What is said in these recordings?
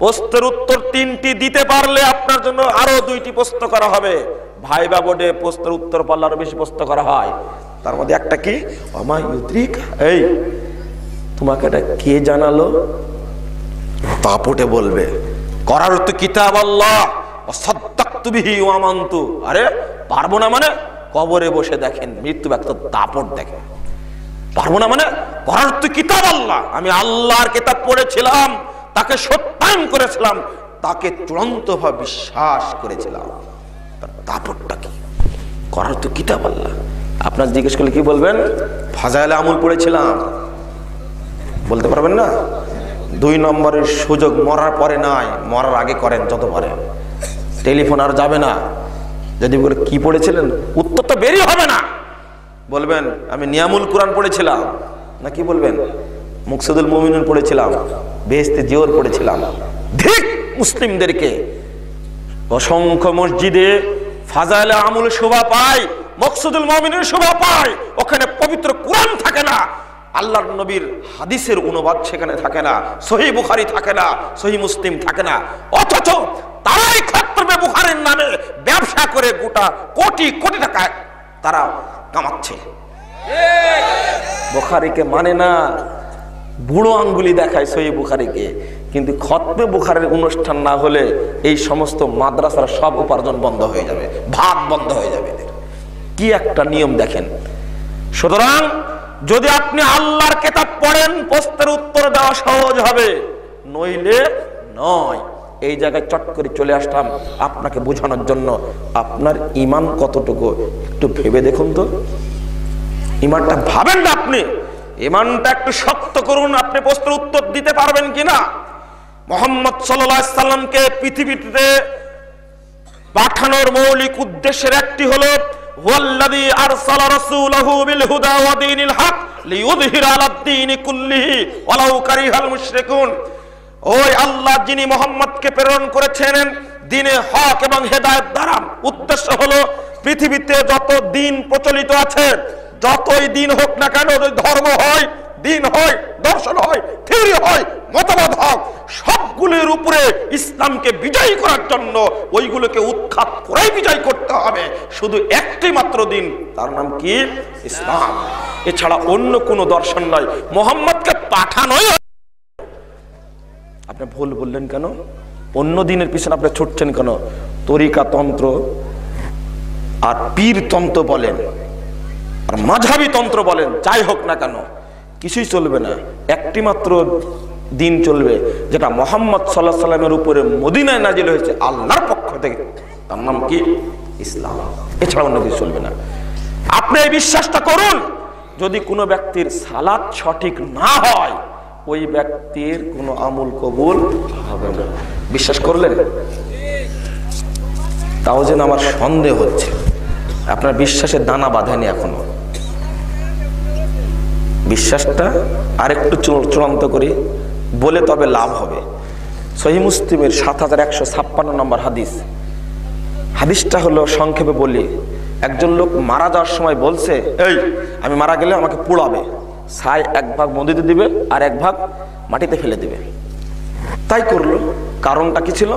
প্রশ্নের উত্তর 3টি দিতে পারলে আপনার জন্য আরো 2টি প্রশ্ন করা হবে। ভাইবা বোর্ডে প্রশ্নের উত্তর পারলে আরো বেশি প্রশ্ন করা হয়। তার মধ্যে একটা কি, ওমা ইউদ্রিক, এই তোমাকে এটা কে জানালো? তাপটে বলবে করার তো কিতাব আল্লাহ সাদ্দাকতু বিহি ওয়া আমানতু। আরে পারবো না মানে কবরে বসে দেখেন, মৃত্যু ব্যক্ত দাপট দেখেন। পারবো না মানে করার তো কিতাব আল্লাহ, আমি আল্লাহর কিতাব পড়েছিলাম, তাকে সত্যায়ন করেছিলাম, তাকে চূড়ান্তভাবে বিশ্বাস করেছিলাম। তার দাপটটা কি? করার তো কিতাব আল্লাহ। আপনার জিজ্ঞেস করলে কি বলবেন? ফাজাইলে আমল পড়েছিলাম, বলতে পারবেন না। 2 নম্বরের সুযোগ মরার পরে নাই, মরার আগে করেন যত পারেন। টেলিফোন আর যাবে না। যদি বলে কি পড়েছিলেন, উত্তর তো বেরিয়ে হবে না। বলবেন আমি নিয়ামুল কোরআন পড়েছিলাম, না কি বলবেন মুকসিদুল মুমিনুন পড়েছিলাম, বেহেশতে জিওর পড়েছিলাম। ঠিক মুসলিমদেরকে অসংখ্য মসজিদে ফাজাইলে আমল শোভা পায়, মকসুদুল মুমিনুন শোভা পায়, ওখানে পবিত্র কোরআন থাকে না, আল্লাহর নবীর হাদিসের অনুবাদ সেখানে থাকে না, সহিহ বুখারী থাকে না, সহিহ মুসলিম থাকে না। অথচ তারাই খতমে বুখারীর নামে ব্যবসা করে গোটা কোটি কোটি টাকা তারা কামাচ্ছে। বুখারীকে মানে না, বুড়ো আঙ্গুলি দেখায় সহিহ বুখারীকে, কিন্তু খতমে বুখারীর অনুষ্ঠান না হলে এই সমস্ত মাদ্রাসার সব উপার্জন বন্ধ হয়ে যাবে, ভাত বন্ধ হয়ে যাবে। কি একটা নিয়ম দেখেন। সুতরাং যদি আপনি আল্লাহর কিতাব পড়েন প্রশ্নের উত্তর দেওয়া সহজ হবে, নইলে নয়। এই জায়গায় চট করে চলে আসলাম আপনাকে বোঝানোর জন্য। আপনার ঈমান কতটুকু একটু ভেবে দেখুন তো। ঈমানটা ভাবেন না, আপনি ঈমানটা একটু শক্ত করুন। আপনি প্রশ্নের উত্তর দিতে পারবেন কিনা? মুহাম্মদ সাল্লাল্লাহু আলাইহি সাল্লামকে পৃথিবীতে পাঠানোর মৌলিক উদ্দেশ্যের একটি হলো ওয়াল্লাযী আরসালা রাসূলাহু বিল হুদা ওয়া দীনিল হক লিইয়ুযহিরা আলাদ দীনি কুল্লিহি ওয়ালাউ কারিহাল মুশরিকুন। ওই আল্লাহ যিনি মুহাম্মদকে প্রেরণ করেছেন দ্বীনে হক এবং হেদায়েত দ্বারা, উদ্দেশ্য হলো পৃথিবীতে যত দিন প্রচলিত আছে, যতই দিন হোক না কেন, ধর্ম হয়, দিন হয়, দর্শন হয়, থিওরি হয়, মতবাদ হোক, সবগুলোর উপরে ইসলামকে বিজয়ী করার জন্য ওইগুলোকে উৎখাত করেই বিজয় করতে হবে। শুধু একটি মাত্র দিন, তার নাম কি? ইসলাম। এছাড়া অন্য কোনো দর্শন নয়। মুহাম্মদকে পাঠানোই। আপনি ভুল বললেন কেন? অন্য দিনের পিছনে আপনি ছুটছেন কেন? তরিকা তন্ত্র আর পীর তন্ত্র বলেন আর মাঝহাবি তন্ত্র বলেন, যাই হোক না কেন, কিছুই চলবে না। একটি মাত্র দিন চলবে, যেটা মুহাম্মদ সাল্লাল্লাহু আলাইহি সাল্লামের উপরে মদিনায় নাজিল হয়েছে আল্লাহর পক্ষ থেকে, তার নাম কি? ইসলাম। এছাড়া অন্য কিছু চলবে না। আপনি এই বিশ্বাসটা করুন, যদি কোনো ব্যক্তির সালাত সঠিক না হয় ওই ব্যক্তির কোনো আমল কবুল হবে না। বিশ্বাস করলেন? তাও যেন আমার সন্দেহ হচ্ছে আপনার বিশ্বাসের দানা বাঁধেনি এখনো। বিশ্বাসটা আরেকটু চূড়ান্ত করি বলে তবে লাভ হবে। সহিহ মুসলিমের 7156 নম্বর হাদিস। হাদিসটা হলো, সংক্ষেপে বলি, একজন লোক মারা যাওয়ার সময় বলছে, এই আমি মারা গেলে আমাকে পোড়াবে, ছাই 1 ভাগ নদীতে দিবে আর 1 ভাগ মাটিতে ফেলে দিবে। তাই করলো। কারণটা কি ছিল?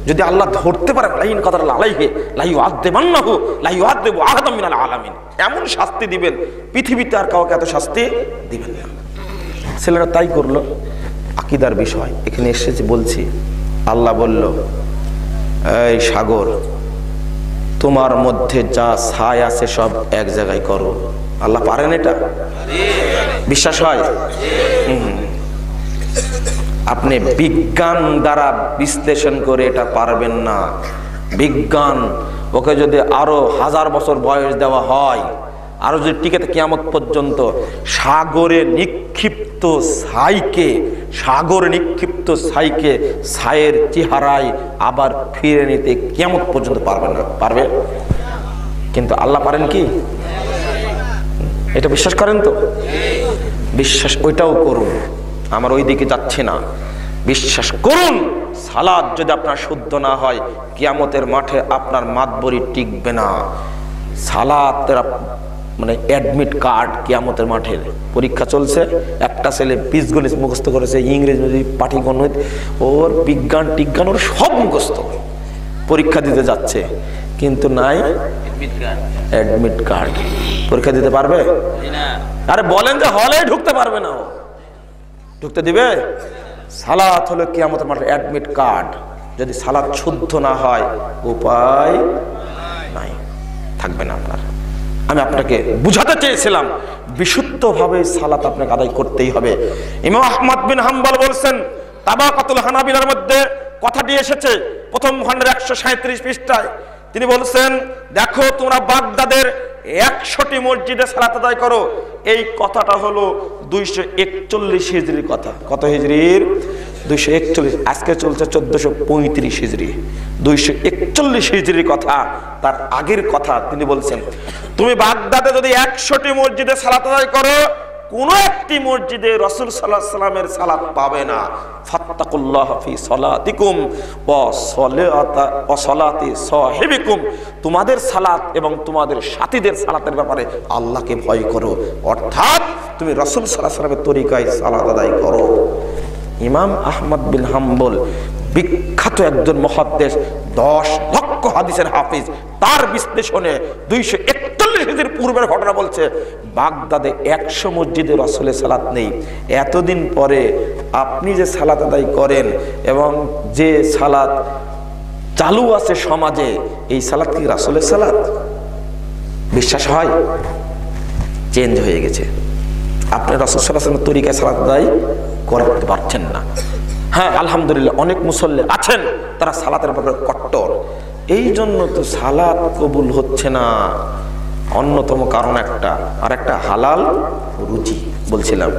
যদি আল্লাহ ধরতে পারে লাইন কাদার আলাইহি লা ইউআযযিবান্নাহু লা ইউআযযিবু আহাদাম মিনাল আলামিন, এমন শাস্তি দিবেন পৃথিবীতে আর কাউকে এত শাস্তি দিবেন না। ছেলেরা তাই করলো। আকীদার বিষয় এখানে এসেছে বলছি। আল্লাহ বলল, এই সাগর, তোমার মধ্যে যা ছাই আছে সব এক জায়গায় করো। আল্লাহ পারেন এটা? বিশ্বাস হয়? আপনি বিজ্ঞান দ্বারা বিশ্লেষণ করে এটা পারবেন না। বিজ্ঞান ওকে যদি আরো 1000 বছর বয়স দেওয়া হয়, আরো যদি টিকে থাকে কিয়ামত পর্যন্ত, সাগরে নিক্ষিপ্ত ছাইকে ছায়ের চেহারায় আবার ফিরে নিতে কিয়ামত পর্যন্ত পারবে না। পারবে? কিন্তু আল্লাহ পারেন কি? এটা বিশ্বাস করেন তো? বিশ্বাস ওইটাও করুন, আমার ওই দিকে যাচ্ছে না। বিশ্বাস করুন, সালাত যদি আপনার শুদ্ধ না হয় কিয়ামতের মাঠে আপনার মাতবরি টিকবে না। সালাতের মানে অ্যাডমিট কার্ড কিয়ামতের মাঠের পরীক্ষা চলছে। একটা ছেলে বীজগণিত মুখস্থ করেছে, ইংরেজি পাটিগণিত, ওর বিজ্ঞান টিজ্ঞান ওর সব মুখস্থ, পরীক্ষা দিতে যাচ্ছে কিন্তু নাই অ্যাডমিট কার্ড। পরীক্ষা দিতে পারবে? আরে বলেন যে হলে ঢুকতে পারবে না, ও ঢুকতে দিবে? সালাত হলো কিয়ামতের মাঠে অ্যাডমিট কার্ড। যদি সালাত শুদ্ধ না হয় উপায় নাই, থাকবে না আপনার। আমি আপনাকে বুঝাতে চেয়েছিলাম বিশুদ্ধভাবে সালাত আপনাকে আদায় করতেই হবে। ইমাম আহমদ বিন হাম্বল বলছেন, তাবাকাতুল হানাবিলার মধ্যে কথাটি এসেছে প্রথম খণ্ডের 137 পৃষ্ঠায়। তিনি বলছেন, দেখো তোমরা বাগদাদের 100টি মসজিদে সালাত আদায় করো। এই কথাটা হলো 241 হিজরির কথা। কত হিজরির? 241। আজকে চলছে 1435 হিজরি। 241 হিজরির কথা, তার আগের কথা। তিনি বলছেন, তুমি বাগদাদে যদি 100টি মসজিদে সালাত আদায় করো, কোন একটি মসজিদে রাসূল সাল্লাল্লাহু আলাইহি সাল্লামের সালাত পাবে না। ফাত্তাকুল্লাহ ফি সালাতিকুম ওয়া সালাতি সাহিবিকুম, তোমাদের সালাত এবং তোমাদের সাথীদের সালাতের ব্যাপারে আল্লাহকে ভয় করো, অর্থাৎ তুমি রাসূল সাল্লাল্লাহু আলাইহি সাল্লামের তরিকায় সালাত আদায় করো। ইমাম আহমদ বিন হাম্বল বিখ্যাত একজন মুহাদ্দিস, 10 লক্ষ হাদিসের হাফিজ, তার বিশ্লেষণে 241 হিজরির পূর্বের ঘটনা বলছে, বাগদাদে 100 মসজিদে রাসূলের সালাত নেই। এতদিন পরে আপনি যে সালাত আদায় করেন এবং যে সালাত চালু আছে সমাজে, এই সালাত কি রাসূলের সালাত? বিশ্বাস হয়? চেঞ্জ হয়ে গেছে। আপনি রাসূল সাল্লাল্লাহু আলাইহি ওয়াসাল্লামের তরিকায় সালাত আদায় করতে পারছেন না। হ্যাঁ, আলহামদুলিল্লাহ অনেক মুসল্লি আছেন তারা সালাতের ব্যাপারে কট্টর। এই জন্য তো সালাত কবুল হচ্ছে না, অন্যতম কারণ একটা। আর একটা হালাল রুজি বলছিলাম,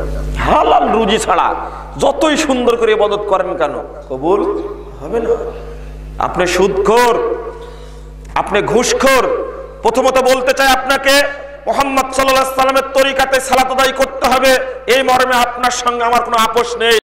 হালাল রুজি ছাড়া যতই সুন্দর করে ইবাদত করেন কেন কবুল হবে না। আপনি সুদখোর, আপনি ঘুষখোর। প্রথমত বলতে চাই আপনাকে, মুহাম্মদ সাল্লাল্লাহু আলাইহি ওয়াসাল্লামের তরিকাতে সালাত আদায় করতে হবে, এই মর্মে আপনার সঙ্গে আমার কোনো আপোষ নেই।